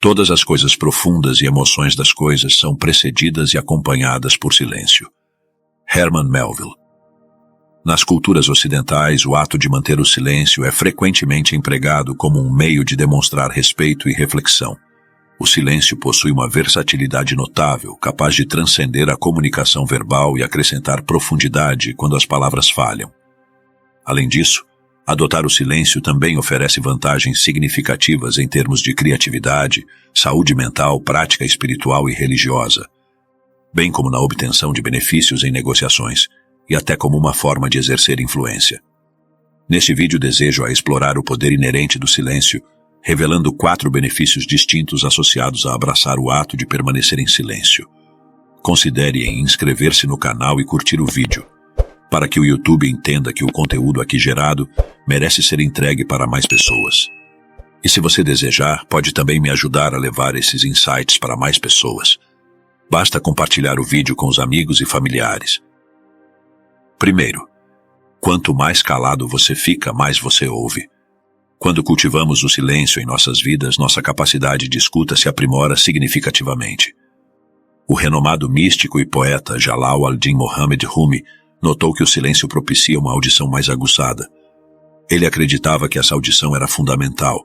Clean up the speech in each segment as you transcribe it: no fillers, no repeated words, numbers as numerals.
Todas as coisas profundas e emoções das coisas são precedidas e acompanhadas por silêncio. Herman Melville. Nas culturas ocidentais, o ato de manter o silêncio é frequentemente empregado como um meio de demonstrar respeito e reflexão. O silêncio possui uma versatilidade notável, capaz de transcender a comunicação verbal e acrescentar profundidade quando as palavras falham. Além disso, adotar o silêncio também oferece vantagens significativas em termos de criatividade, saúde mental, prática espiritual e religiosa, bem como na obtenção de benefícios em negociações, e até como uma forma de exercer influência. Neste vídeo desejo explorar o poder inerente do silêncio, revelando 4 benefícios distintos associados a abraçar o ato de permanecer em silêncio. Considere em inscrever-se no canal e curtir o vídeo, para que o YouTube entenda que o conteúdo aqui gerado merece ser entregue para mais pessoas. E se você desejar, pode também me ajudar a levar esses insights para mais pessoas. Basta compartilhar o vídeo com os amigos e familiares. Primeiro, quanto mais calado você fica, mais você ouve. Quando cultivamos o silêncio em nossas vidas, nossa capacidade de escuta se aprimora significativamente. O renomado místico e poeta Jalal ad-Din Mohammed Rumi notou que o silêncio propicia uma audição mais aguçada. Ele acreditava que essa audição era fundamental,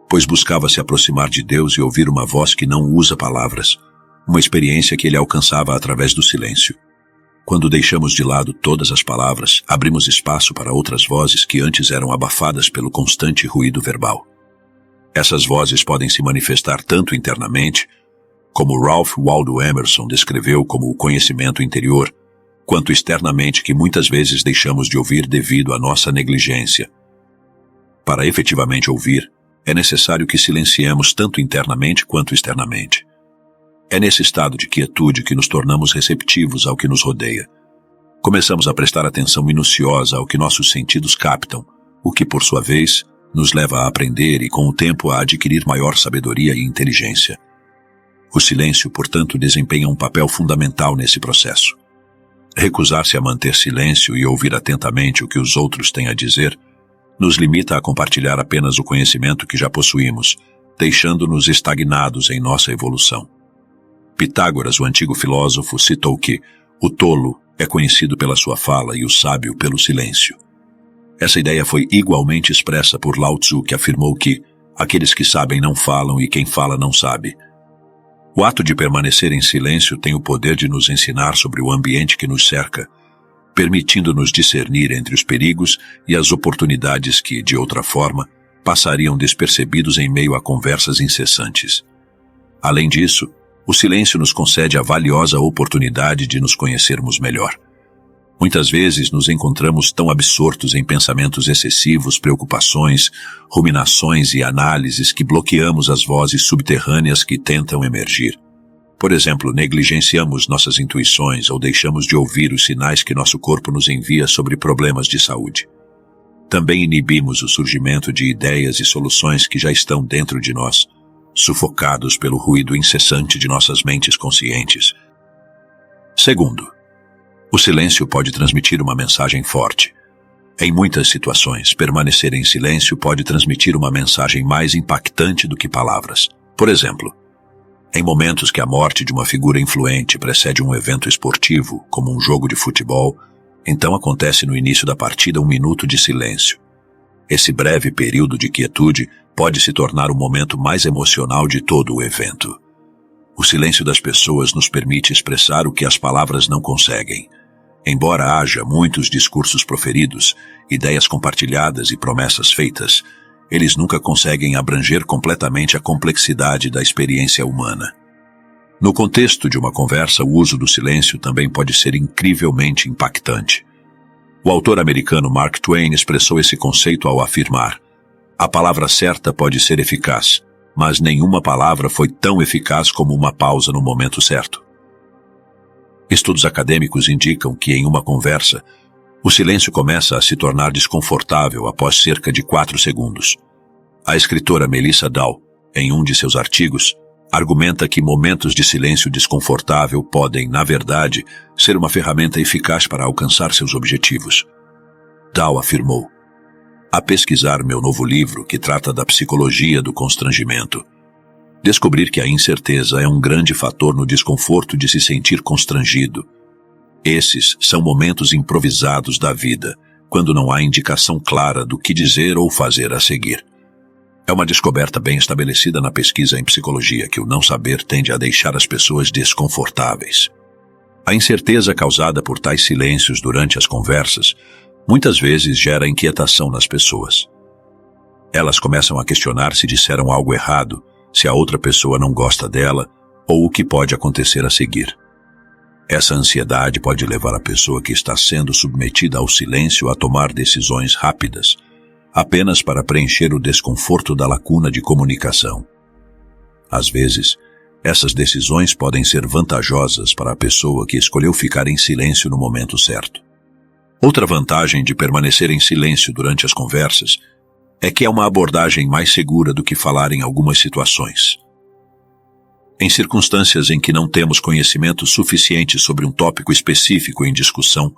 pois buscava se aproximar de Deus e ouvir uma voz que não usa palavras, uma experiência que ele alcançava através do silêncio. Quando deixamos de lado todas as palavras, abrimos espaço para outras vozes que antes eram abafadas pelo constante ruído verbal. Essas vozes podem se manifestar tanto internamente, como Ralph Waldo Emerson descreveu como o conhecimento interior, quanto externamente que muitas vezes deixamos de ouvir devido à nossa negligência. Para efetivamente ouvir, é necessário que silenciemos tanto internamente quanto externamente. É nesse estado de quietude que nos tornamos receptivos ao que nos rodeia. Começamos a prestar atenção minuciosa ao que nossos sentidos captam, o que, por sua vez, nos leva a aprender e, com o tempo, a adquirir maior sabedoria e inteligência. O silêncio, portanto, desempenha um papel fundamental nesse processo. Recusar-se a manter silêncio e ouvir atentamente o que os outros têm a dizer nos limita a compartilhar apenas o conhecimento que já possuímos, deixando-nos estagnados em nossa evolução. Pitágoras, o antigo filósofo, citou que o tolo é conhecido pela sua fala e o sábio pelo silêncio. Essa ideia foi igualmente expressa por Lao Tzu, que afirmou que aqueles que sabem não falam e quem fala não sabe. O ato de permanecer em silêncio tem o poder de nos ensinar sobre o ambiente que nos cerca, permitindo-nos discernir entre os perigos e as oportunidades que, de outra forma, passariam despercebidos em meio a conversas incessantes. Além disso, o silêncio nos concede a valiosa oportunidade de nos conhecermos melhor. Muitas vezes nos encontramos tão absortos em pensamentos excessivos, preocupações, ruminações e análises que bloqueamos as vozes subterrâneas que tentam emergir. Por exemplo, negligenciamos nossas intuições ou deixamos de ouvir os sinais que nosso corpo nos envia sobre problemas de saúde. Também inibimos o surgimento de ideias e soluções que já estão dentro de nós, sufocados pelo ruído incessante de nossas mentes conscientes. Segundo, o silêncio pode transmitir uma mensagem forte. Em muitas situações, permanecer em silêncio pode transmitir uma mensagem mais impactante do que palavras. Por exemplo, em momentos que a morte de uma figura influente precede um evento esportivo, como um jogo de futebol, então acontece no início da partida 1 minuto de silêncio. Esse breve período de quietude pode se tornar o momento mais emocional de todo o evento. O silêncio das pessoas nos permite expressar o que as palavras não conseguem. Embora haja muitos discursos proferidos, ideias compartilhadas e promessas feitas, eles nunca conseguem abranger completamente a complexidade da experiência humana. No contexto de uma conversa, o uso do silêncio também pode ser incrivelmente impactante. O autor americano Mark Twain expressou esse conceito ao afirmar: a palavra certa pode ser eficaz, mas nenhuma palavra foi tão eficaz como uma pausa no momento certo. Estudos acadêmicos indicam que em uma conversa, o silêncio começa a se tornar desconfortável após cerca de 4 segundos. A escritora Melissa Dow, em um de seus artigos, argumenta que momentos de silêncio desconfortável podem, na verdade, ser uma ferramenta eficaz para alcançar seus objetivos. Dow afirmou: a pesquisar meu novo livro, que trata da psicologia do constrangimento, Descobrir que a incerteza é um grande fator no desconforto de se sentir constrangido. Esses são momentos improvisados da vida, quando não há indicação clara do que dizer ou fazer a seguir. É uma descoberta bem estabelecida na pesquisa em psicologia que o não saber tende a deixar as pessoas desconfortáveis. A incerteza causada por tais silêncios durante as conversas muitas vezes gera inquietação nas pessoas. Elas começam a questionar se disseram algo errado, se a outra pessoa não gosta dela ou o que pode acontecer a seguir. Essa ansiedade pode levar a pessoa que está sendo submetida ao silêncio a tomar decisões rápidas, apenas para preencher o desconforto da lacuna de comunicação. Às vezes, essas decisões podem ser vantajosas para a pessoa que escolheu ficar em silêncio no momento certo. Outra vantagem de permanecer em silêncio durante as conversas é que é uma abordagem mais segura do que falar em algumas situações. Em circunstâncias em que não temos conhecimento suficiente sobre um tópico específico em discussão,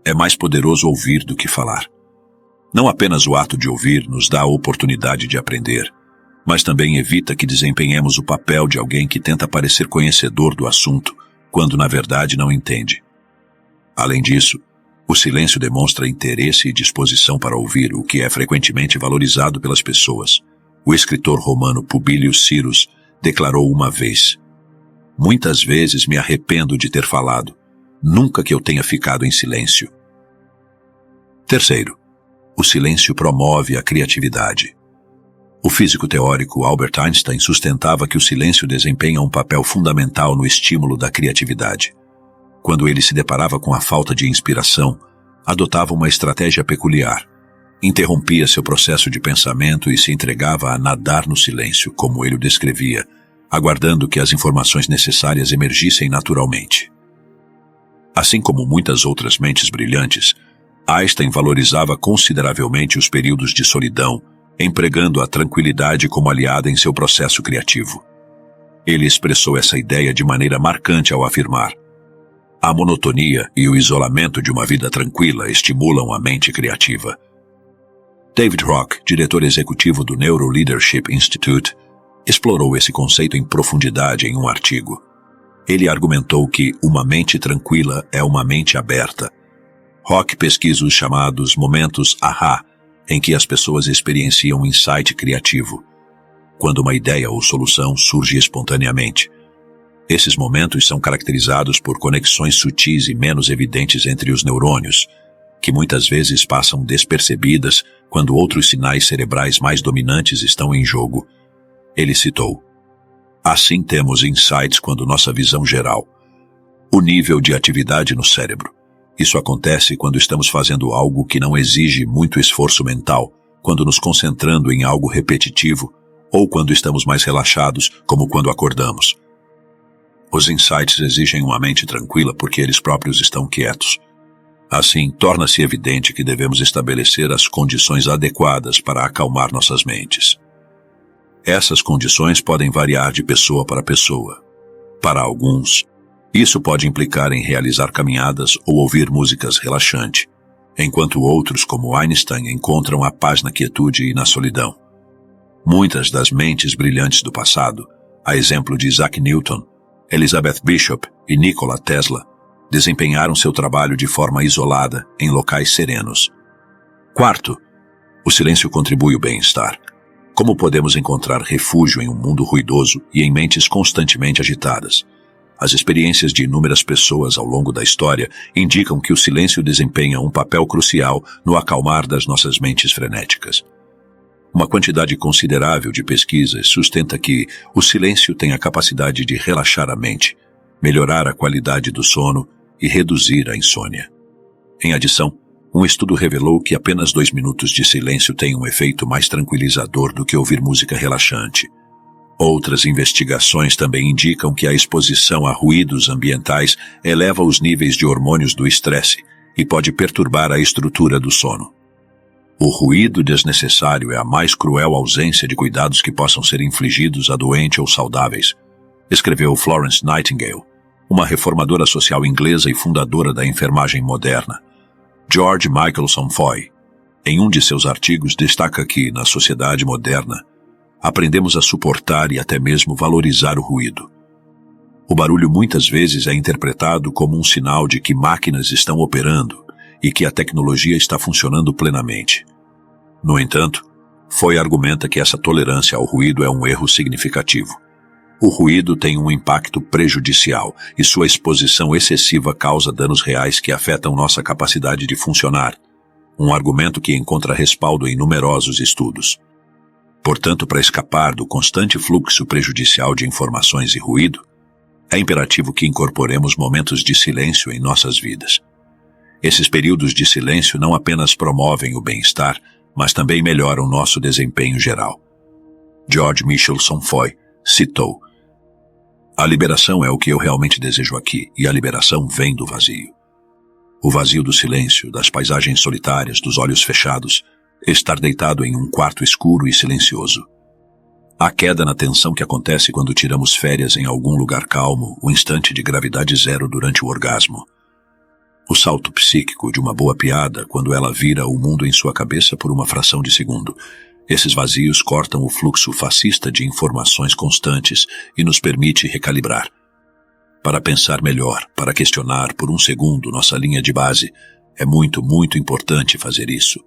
é mais poderoso ouvir do que falar. Não apenas o ato de ouvir nos dá a oportunidade de aprender, mas também evita que desempenhemos o papel de alguém que tenta parecer conhecedor do assunto, quando na verdade não entende. Além disso, o silêncio demonstra interesse e disposição para ouvir, o que é frequentemente valorizado pelas pessoas. O escritor romano Publio Cyrus declarou uma vez: "Muitas vezes me arrependo de ter falado, nunca que eu tenha ficado em silêncio." Terceiro, o silêncio promove a criatividade. O físico teórico Albert Einstein sustentava que o silêncio desempenha um papel fundamental no estímulo da criatividade. Quando ele se deparava com a falta de inspiração, adotava uma estratégia peculiar. Interrompia seu processo de pensamento e se entregava a nadar no silêncio, como ele o descrevia, aguardando que as informações necessárias emergissem naturalmente. Assim como muitas outras mentes brilhantes, Einstein valorizava consideravelmente os períodos de solidão, empregando a tranquilidade como aliada em seu processo criativo. Ele expressou essa ideia de maneira marcante ao afirmar: "A monotonia e o isolamento de uma vida tranquila estimulam a mente criativa." David Rock, diretor executivo do Neuro Leadership Institute, explorou esse conceito em profundidade em um artigo. Ele argumentou que uma mente tranquila é uma mente aberta. Rock pesquisa os chamados momentos ahá, em que as pessoas experienciam um insight criativo, quando uma ideia ou solução surge espontaneamente. Esses momentos são caracterizados por conexões sutis e menos evidentes entre os neurônios, que muitas vezes passam despercebidas quando outros sinais cerebrais mais dominantes estão em jogo. Ele citou: "Assim temos insights quando nossa visão geral, o nível de atividade no cérebro. Isso acontece quando estamos fazendo algo que não exige muito esforço mental, quando nos concentrando em algo repetitivo, ou quando estamos mais relaxados, como quando acordamos. Os insights exigem uma mente tranquila porque eles próprios estão quietos. Assim, torna-se evidente que devemos estabelecer as condições adequadas para acalmar nossas mentes. Essas condições podem variar de pessoa para pessoa. Para alguns, isso pode implicar em realizar caminhadas ou ouvir músicas relaxantes, enquanto outros, como Einstein, encontram a paz na quietude e na solidão. Muitas das mentes brilhantes do passado, a exemplo de Isaac Newton, Elizabeth Bishop e Nikola Tesla, desempenharam seu trabalho de forma isolada, em locais serenos. Quarto, o silêncio contribui ao bem-estar. Como podemos encontrar refúgio em um mundo ruidoso e em mentes constantemente agitadas? As experiências de inúmeras pessoas ao longo da história indicam que o silêncio desempenha um papel crucial no acalmar das nossas mentes frenéticas. Uma quantidade considerável de pesquisas sustenta que o silêncio tem a capacidade de relaxar a mente, melhorar a qualidade do sono e reduzir a insônia. Em adição, um estudo revelou que apenas 2 minutos de silêncio têm um efeito mais tranquilizador do que ouvir música relaxante. Outras investigações também indicam que a exposição a ruídos ambientais eleva os níveis de hormônios do estresse e pode perturbar a estrutura do sono. O ruído desnecessário é a mais cruel ausência de cuidados que possam ser infligidos a doentes ou saudáveis, escreveu Florence Nightingale, uma reformadora social inglesa e fundadora da enfermagem moderna. George Michelson Foy, em um de seus artigos, destaca que, na sociedade moderna, aprendemos a suportar e até mesmo valorizar o ruído. O barulho muitas vezes é interpretado como um sinal de que máquinas estão operando e que a tecnologia está funcionando plenamente. No entanto, Foy argumenta que essa tolerância ao ruído é um erro significativo. O ruído tem um impacto prejudicial e sua exposição excessiva causa danos reais que afetam nossa capacidade de funcionar, um argumento que encontra respaldo em numerosos estudos. Portanto, para escapar do constante fluxo prejudicial de informações e ruído, é imperativo que incorporemos momentos de silêncio em nossas vidas. Esses períodos de silêncio não apenas promovem o bem-estar, mas também melhoram nosso desempenho geral. George Michelson Foy citou: "A liberação é o que eu realmente desejo aqui, e a liberação vem do vazio. O vazio do silêncio, das paisagens solitárias, dos olhos fechados, estar deitado em um quarto escuro e silencioso. A queda na tensão que acontece quando tiramos férias em algum lugar calmo, o instante de gravidade zero durante o orgasmo. O salto psíquico de uma boa piada quando ela vira o mundo em sua cabeça por uma fração de segundo. Esses vazios cortam o fluxo fascista de informações constantes e nos permite recalibrar. Para pensar melhor, para questionar por um segundo nossa linha de base, é muito, muito importante fazer isso.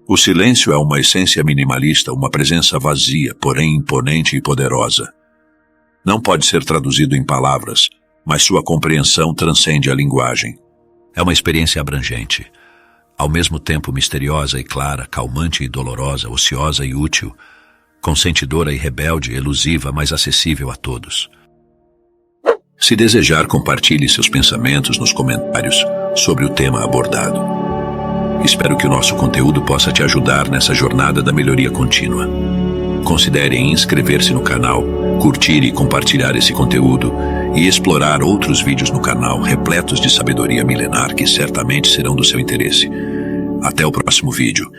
O silêncio é uma essência minimalista, uma presença vazia, porém imponente e poderosa. Não pode ser traduzido em palavras, mas sua compreensão transcende a linguagem. É uma experiência abrangente, ao mesmo tempo misteriosa e clara, calmante e dolorosa, ociosa e útil, consentidora e rebelde, elusiva, mas acessível a todos." Se desejar, compartilhe seus pensamentos nos comentários sobre o tema abordado. Espero que o nosso conteúdo possa te ajudar nessa jornada da melhoria contínua. Considere inscrever-se no canal, curtir e compartilhar esse conteúdo e explorar outros vídeos no canal repletos de sabedoria milenar que certamente serão do seu interesse. Até o próximo vídeo.